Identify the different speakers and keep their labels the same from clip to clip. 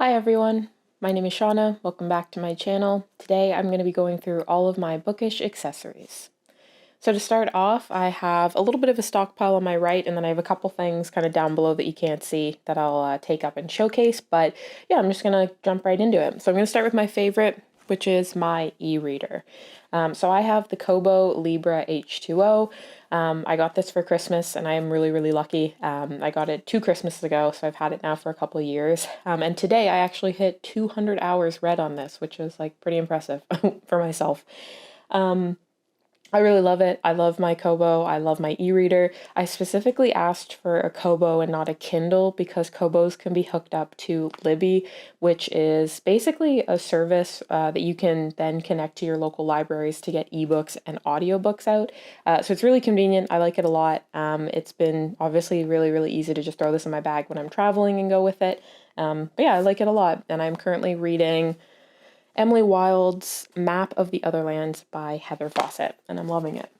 Speaker 1: Hi everyone, my name is Shauna. Welcome back to my channel. Today I'm going to be going through all of my bookish accessories. So to start off, I have a little bit of a stockpile on my right, and then I have a couple things kind of down below that you can't see that I'll take up and showcase, but yeah, I'm just going to jump right into it. So I'm going to start with my favorite, which is my e-reader. So I have the Kobo Libra H2O. I got this for Christmas and I am really lucky. I got it 2 Christmases ago, so I've had it now for a couple of years. And today I actually hit 200 hours read on this, which is like pretty impressive for myself. I really love it. I love my Kobo. I love my e-reader. I specifically asked for a Kobo and not a Kindle because Kobos can be hooked up to Libby, which is basically a service that you can then connect to your local libraries to get ebooks and audiobooks out. So it's really convenient. I like it a lot. It's been obviously really easy to just throw this in my bag when I'm traveling and go with it. But yeah, I like it a lot. And I'm currently reading Emily Wilde's Map of the Other Lands by Heather Fawcett, and I'm loving it.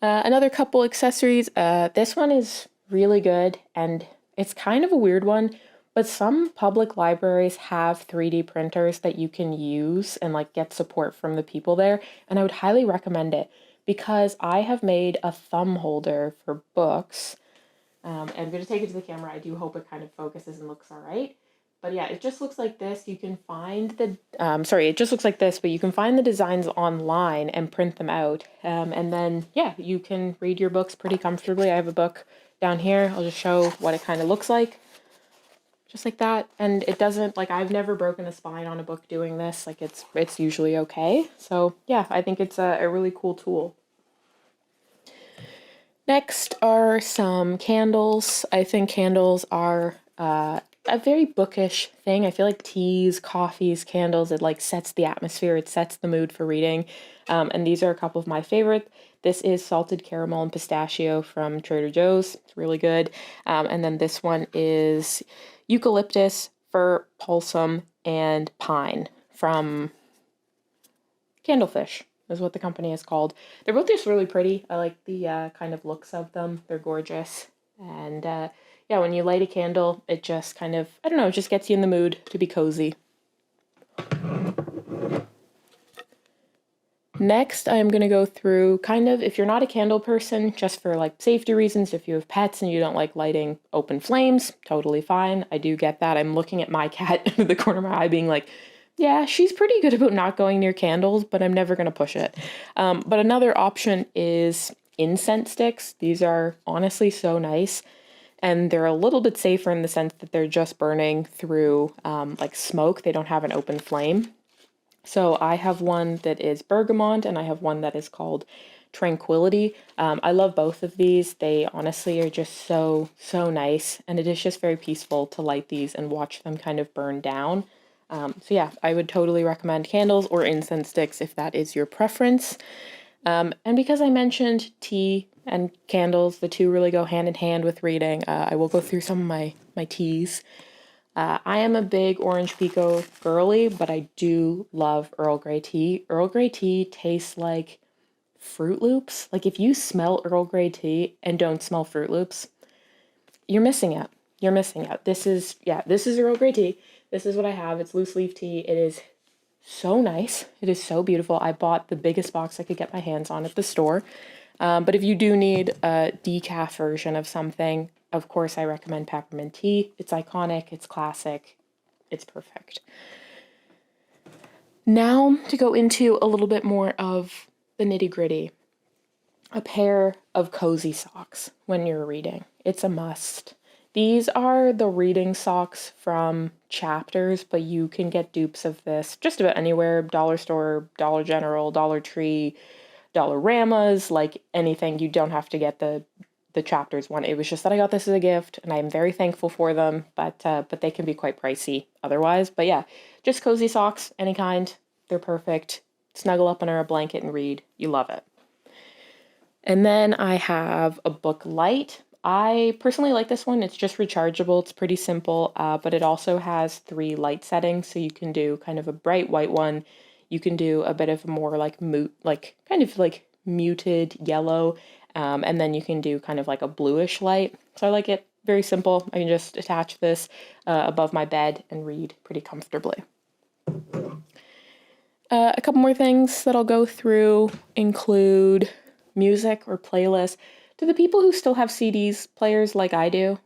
Speaker 1: Another couple accessories. This one is really good, and it's kind of a weird one, but some public libraries have 3D printers that you can use and like get support from the people there, and I would highly recommend it because I have made a thumb holder for books. And I'm going to take it to the camera. I do hope it kind of focuses and looks all right. But yeah, it just looks like this. You can find the, it just looks like this, but you can find the designs online and print them out. And then, yeah, you can read your books pretty comfortably. I have a book down here. I'll just show what it kind of looks like. Just like that. And it doesn't, like, I've never broken a spine on a book doing this. Like, it's usually okay. So yeah, I think it's a really cool tool. Next are some candles. I think candles are a very bookish thing. I feel like teas, coffees, candles, it like sets the atmosphere, it sets the mood for reading. And these are a couple of my favorite. This is salted caramel and pistachio from Trader Joe's. It's really good. And then this one is eucalyptus, fir, balsam, and pine from Candlefish is what the company is called. They're both just really pretty. I like the kind of looks of them. They're gorgeous. And yeah, when you light a candle, it just kind of, I don't know, it just gets you in the mood to be cozy. Next, I'm going to go through kind of, if you're not a candle person, just for like safety reasons, if you have pets and you don't like lighting open flames, totally fine. I do get that. I'm looking at my cat out of the corner of my eye being like, yeah, she's pretty good about not going near candles, but I'm never going to push it. But another option is incense sticks. These are honestly so nice. And they're a little bit safer in the sense that they're just burning through like smoke. They don't have an open flame. So I have one that is bergamot and I have one that is called Tranquility. I love both of these. They honestly are just so nice. And it is just very peaceful to light these and watch them kind of burn down. So yeah, I would totally recommend candles or incense sticks if that is your preference. And because I mentioned tea and candles, the two really go hand in hand with reading, I will go through some of my teas. I am a big orange pekoe girly, but I do love Earl Grey tea. Earl Grey tea tastes like Fruit Loops. Like if you smell Earl Grey tea and don't smell Fruit Loops, you're missing out. You're missing out. This is Earl Grey tea. This is what I have. It's loose leaf tea. It is so nice. It is so beautiful. I bought the biggest box I could get my hands on at the store. But if you do need a decaf version of something, of course I recommend peppermint tea. It's iconic, it's classic, it's perfect. Now to go into a little bit more of the nitty-gritty. A pair of cozy socks when you're reading. It's a must. These are the reading socks from Chapters, but you can get dupes of this just about anywhere. Dollar Store, Dollar General, Dollar Tree, Dollarama's, like anything. You don't have to get the Chapters one. It was just that I got this as a gift, and I'm very thankful for them, but they can be quite pricey otherwise. But yeah, just cozy socks, any kind. They're perfect. Snuggle up under a blanket and read. You love it. And then I have a book light. I personally like this one. It's just rechargeable. It's pretty simple, but it also has 3 light settings. So you can do kind of a bright white one. You can do a bit of a more like kind of like muted yellow. And then you can do kind of like a bluish light. So I like it very simple. I can just attach this above my bed and read pretty comfortably. A couple more things that I'll go through include music or playlists. To the people who still have CDs players like I do,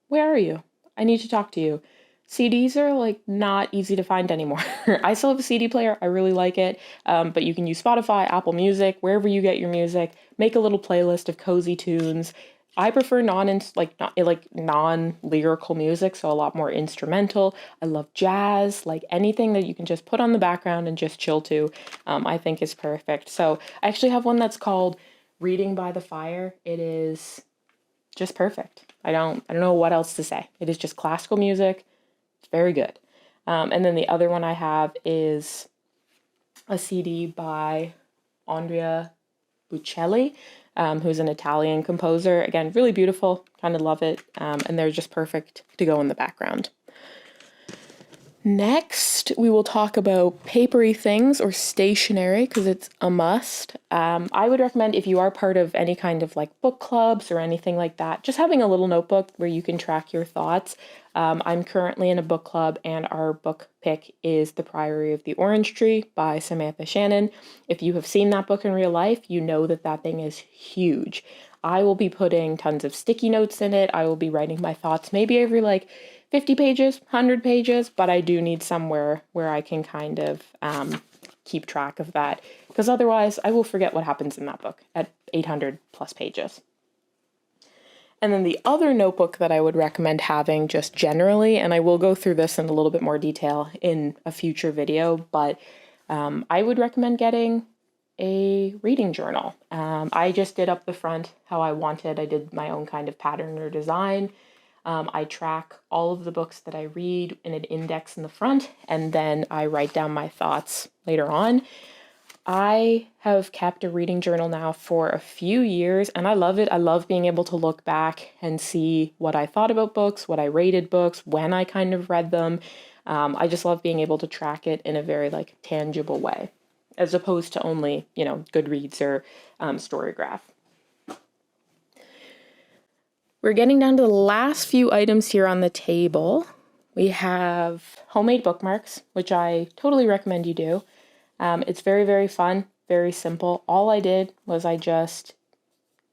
Speaker 1: where are you? I need to talk to you. CDs are like not easy to find anymore. I still have a CD player. I really like it. But you can use Spotify, Apple Music, wherever you get your music. Make a little playlist of cozy tunes. I prefer non-lyrical music, so a lot more instrumental. I love jazz, like anything that you can just put on the background and just chill to. I think is perfect. So I actually have one that's called Reading by the Fire. It is just perfect. I don't know what else to say. It is just classical music. It's very good. And then the other one I have is a CD by Andrea Bocelli, who's an Italian composer. Again, really beautiful, kind of love it, and they're just perfect to go in the background. Next, we will talk about papery things or stationery because it's a must. I would recommend if you are part of any kind of like book clubs or anything like that, just having a little notebook where you can track your thoughts. I'm currently in a book club and our book pick is The Priory of the Orange Tree by Samantha Shannon. If you have seen that book in real life, you know that that thing is huge. I will be putting tons of sticky notes in it. I will be writing my thoughts maybe every like 50 pages, 100 pages, but I do need somewhere where I can kind of keep track of that because otherwise I will forget what happens in that book at 800 plus pages. And then the other notebook that I would recommend having just generally, and I will go through this in a little bit more detail in a future video, but I would recommend getting a reading journal. I just did up the front how I wanted. I did my own kind of pattern or design. I track all of the books that I read in an index in the front, and then I write down my thoughts later on. I have kept a reading journal now for a few years, and I love it. I love being able to look back and see what I thought about books, what I rated books, when I kind of read them. I just love being able to track it in a very like tangible way, as opposed to only, Goodreads or StoryGraph. We're getting down to the last few items here on the table. We have homemade bookmarks, which I totally recommend you do. It's very, very fun, very simple. All I did was I just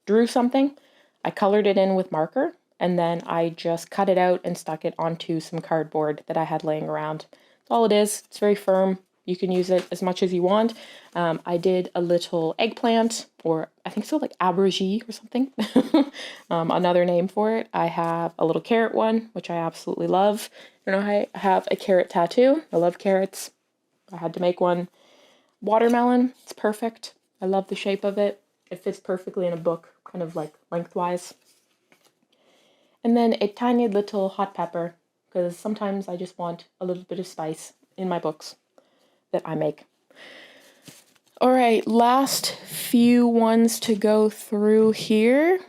Speaker 1: drew something, I colored it in with marker, and then I just cut it out and stuck it onto some cardboard that I had laying around. That's all it is. It's very firm. You can use it as much as you want. I did a little eggplant, or I think so, like aubergine or something. Another name for it. I have a little carrot one, which I absolutely love. I have a carrot tattoo. I love carrots. I had to make one. Watermelon, it's perfect. I love the shape of it. It fits perfectly in a book, kind of like lengthwise. And then a tiny little hot pepper, because sometimes I just want a little bit of spice in my books that I make. All right, last few ones to go through here.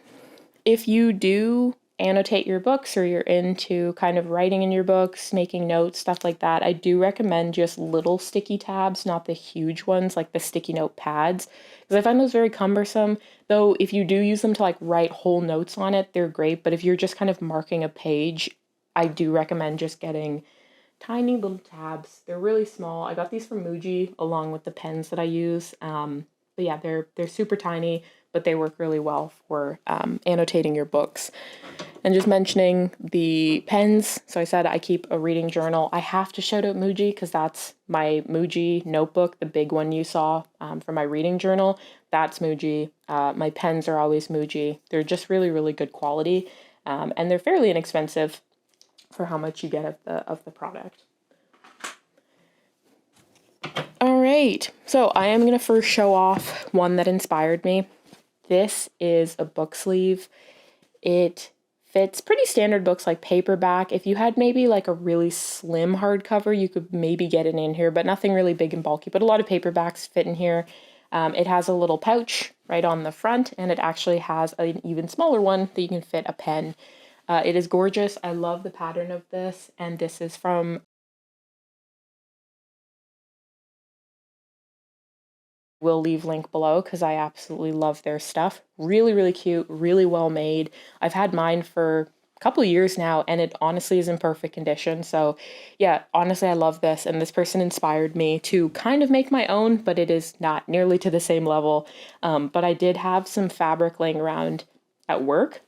Speaker 1: If you do annotate your books or you're into kind of writing in your books, making notes, stuff like that, I do recommend just little sticky tabs, not the huge ones like the sticky note pads, because I find those very cumbersome. Though if you do use them to like write whole notes on it, they're great. But if you're just kind of marking a page, I do recommend just getting tiny little tabs. They're really small. I got these from Muji along with the pens that I use. But yeah, they're super tiny, but they work really well for annotating your books. And just mentioning the pens, so I said I keep a reading journal. I have to shout out Muji because that's my Muji notebook, the big one you saw for my reading journal. That's Muji. My pens are always Muji. They're just really, really good quality, and they're fairly inexpensive for how much you get of the product. All right, so I am going to first show off one that inspired me. This is a book sleeve. It fits pretty standard books like paperback. If you had maybe like a really slim hardcover, you could maybe get it in here, but nothing really big and bulky. But a lot of paperbacks fit in here. It has a little pouch right on the front, and it actually has an even smaller one that you can fit a pen. It is gorgeous. I love the pattern of this, and this is from will leave link below because I absolutely love their stuff. Really, really cute, really well made. I've had mine for couple years now, and it honestly is in perfect condition. So yeah, honestly, I love this. And this person inspired me to kind of make my own, but it is not nearly to the same level. But I did have some fabric laying around at work,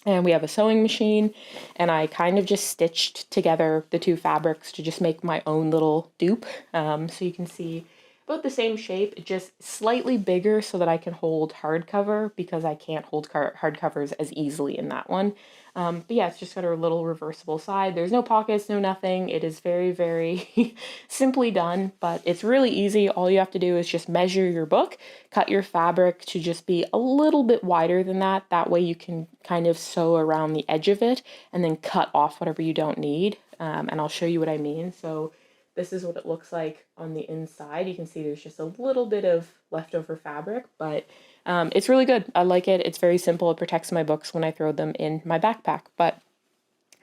Speaker 1: and we have a sewing machine, and I kind of just stitched together the two fabrics to just make my own little dupe. So you can see about the same shape, just slightly bigger so that I can hold hardcover, because I can't hold hardcovers as easily in that one. But yeah, it's just got a little reversible side. There's no pockets, no nothing. It is very, very simply done, but it's really easy. All you have to do is just measure your book, cut your fabric to just be a little bit wider than that. That way you can kind of sew around the edge of it and then cut off whatever you don't need. And I'll show you what I mean. So this is what it looks like on the inside. You can see there's just a little bit of leftover fabric, but it's really good. I like it. It's very simple. It protects my books when I throw them in my backpack. But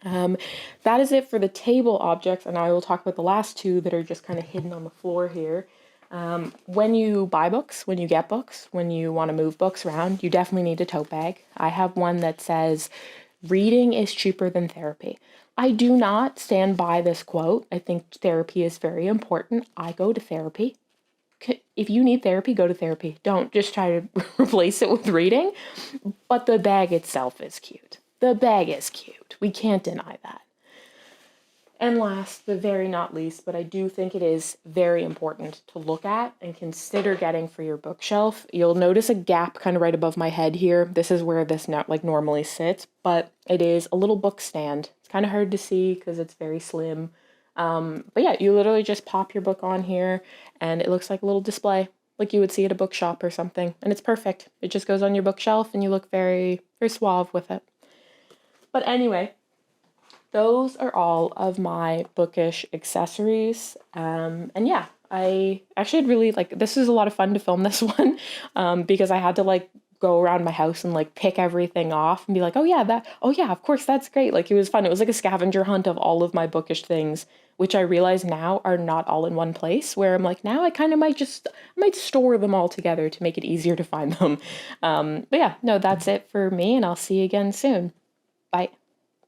Speaker 1: that is it for the table objects, and I will talk about the last two that are just kind of hidden on the floor here. When you buy books, when you get books, when you want to move books around, you definitely need a tote bag. I have one that says, "Reading is cheaper than therapy." I do not stand by this quote. I think therapy is very important. I go to therapy. If you need therapy, go to therapy. Don't just try to replace it with reading. But the bag itself is cute. The bag is cute. We can't deny that. And last, but very not least, but I do think it is very important to look at and consider getting for your bookshelf. You'll notice a gap kind of right above my head here. This is where this normally sits, but it is a little book stand. It's kind of hard to see because it's very slim. But yeah, you literally just pop your book on here and it looks like a little display, like you would see at a bookshop or something. And it's perfect. It just goes on your bookshelf and you look very, very suave with it. But anyway, those are all of my bookish accessories. And yeah, I actually had really this is a lot of fun to film this one, because I had to go around my house and pick everything off and be like, oh yeah, of course, that's great. It was fun. It was like a scavenger hunt of all of my bookish things, which I realize now are not all in one place, where I'm like, now I kind of might store them all together to make it easier to find them. But yeah, no, that's it for me, and I'll see you again soon. Bye.